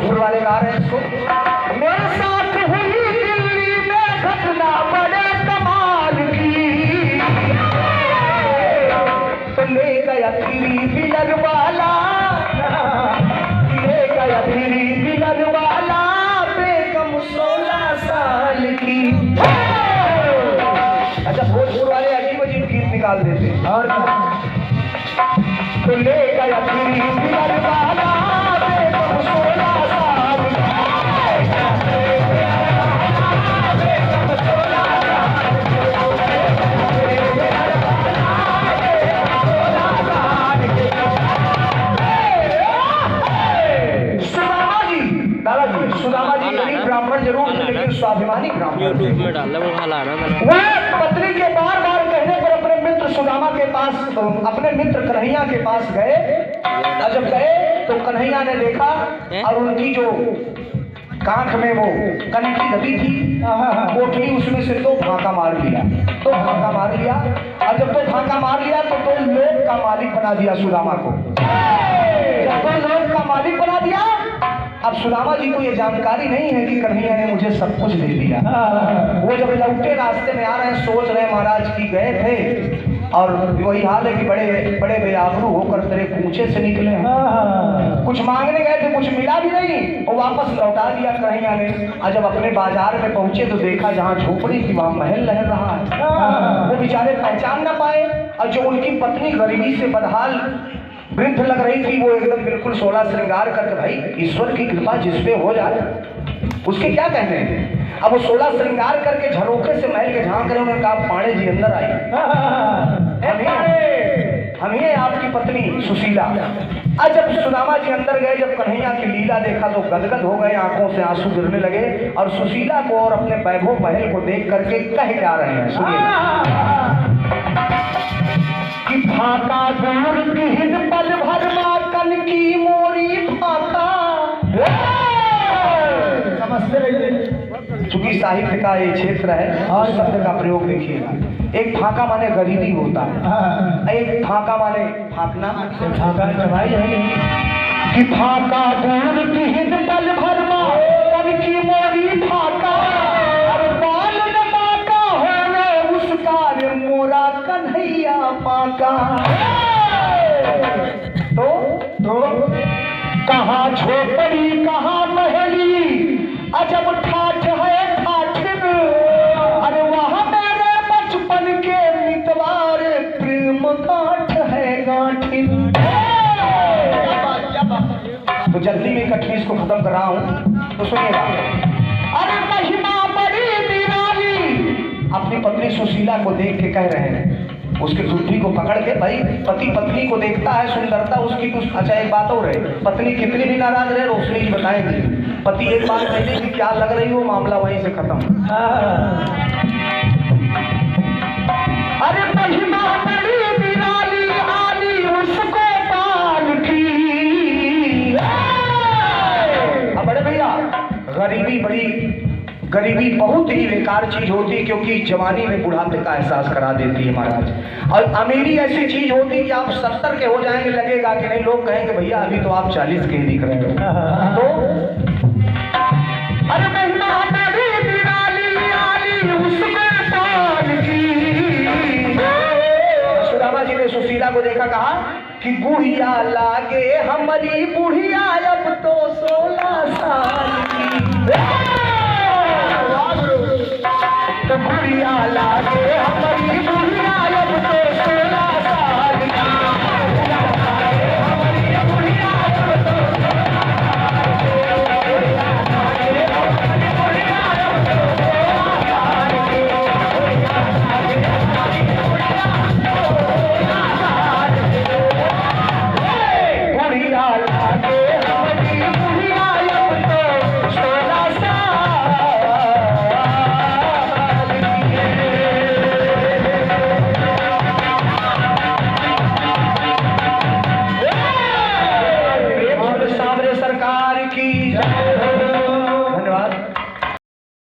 भोजपुर वाले गा रहे हैं इसको। मेरे साथ हुई दिल्ली में घटना बड़े कमाल की, तो ले गया थ्री व्हीलर वाला, ले गया थ्री व्हीलर वाला बेगम 16 साल की। अच्छा भोजपुर वाले अजीब अजीब गीत निकाल देते हैं। और तो ले गया थ्री व्हीलर वाला बेगम 16 साल की। सुदामा जी गरीब ब्राह्मण जरूर लेकिन स्वाभिमानी ब्राह्मण। यूट्यूब में डालना वो हलाना वह पत्नी के बार बार कहने पर अपने मित्र सुदामा के पास, अपने मित्र कन्हैया के पास गए। और जब गए तो कन्हैया ने देखा और उनकी जो कांख में वो कनकी दबी थी कोठरी, उसमें से 2 फांका मार लिया, 2 फांका मार लिया। और जब 2 फांका मार लिया तो 2 लोग का मालिक बना दिया सुदामा को। जब 2 लोग का मालिक बना दिया, अब सुदामा जी को ये जानकारी नहीं है कि कन्हैया ने मुझे सब कुछ दे दिया। वो जब लौटे रास्ते में आ रहे हैं, सोच रहे महाराज की गए थे और वही हाल है कि बड़े बड़े बेआबरू होकर तेरे कूचे से निकले हैं। कुछ मांगने गए थे, कुछ मिला भी नहीं और वापस लौटा दिया कन्हैया ने। और जब अपने बाजार में पहुंचे तो देखा जहाँ झोपड़ी थी वहाँ महल रह रहा है। वो बेचारे पहचान ना पाए और जो उनकी पत्नी गरीबी से बदहाल वृद्ध लग रही थी वो एकदम बिल्कुल 16 श्रृंगार करके, भाई ईश्वर की कृपा जिसपे हो जाए उसके क्या कहने हैं। अब वो 16 श्रृंगार करके झरोखे से महल के झांक रहे, उन्होंने कहा पाणे जी अंदर आई, हम ही आपकी पत्नी सुशीला। आज जब सुदामा जी अंदर गए, जब कन्हैया की लीला देखा तो गदगद हो गए, आंखों से आंसू गिरने लगे और सुशीला को और अपने वैभव महल को देख करके कह क्या रहे हैं, सुनिए। कि फाका दूर विहीन पल भर माकन की मोरी फाका। समझते रहिए, चूंकि साहित्य का ये क्षेत्र है और शब्द का प्रयोग देखिएगा। एक फाका माने गरीबी होता है, एक फाका माने फाकना, फाका चबाई है। कि फाका दूर विहीन पल भर माकन की मोरी फाका, मोरा कन्हैया पाका। तो कहाँ झोपड़ी कहाँ महली, अजब ठाठ है ठाठिन। अरे वहाँ मेरे बचपन के मितवार प्रेम गांठ है गांठिन। तो जल्दी में इकट्ठी इसको खत्म कर रहा हूँ, तो सुनिएगा। अरे महिमा बड़ी निराली, अपनी पत्नी सुशीला को देख के कह रहे हैं, उसके जुल्फी को पकड़ के। भाई पति पत्नी को देखता है, सुंदरता उसकी कुछ। अच्छा एक बात और है, पत्नी कितनी भी नाराज रहे रोशनी जी बताएंगी, पति एक बात कहने की क्या लग रही हो, मामला वहीं से खत्म। अरे महिमा बड़ी निराली आली उसको पाल की। अब बड़े भैया गरीबी बहुत ही बेकार चीज होती है, क्योंकि जवानी में बुढ़ापे का एहसास करा देती है महाराज। और अमीरी ऐसी चीज होती है कि आप 70 के हो जाएंगे लगेगा कि नहीं, लोग कहेंगे भैया अभी तो आप 40 के दिख रहे हो। तो अरे महिमा बड़ी निराली आली उसको पाल की। सुदामा जी ने सुशीला को देखा, कहा कि बुढ़िया लागे हमारी बुढ़िया अब तो 16 साल की। तो बुढ़िया लागे हमारी बुढ़िया अब तो 16 साल की। सरकार की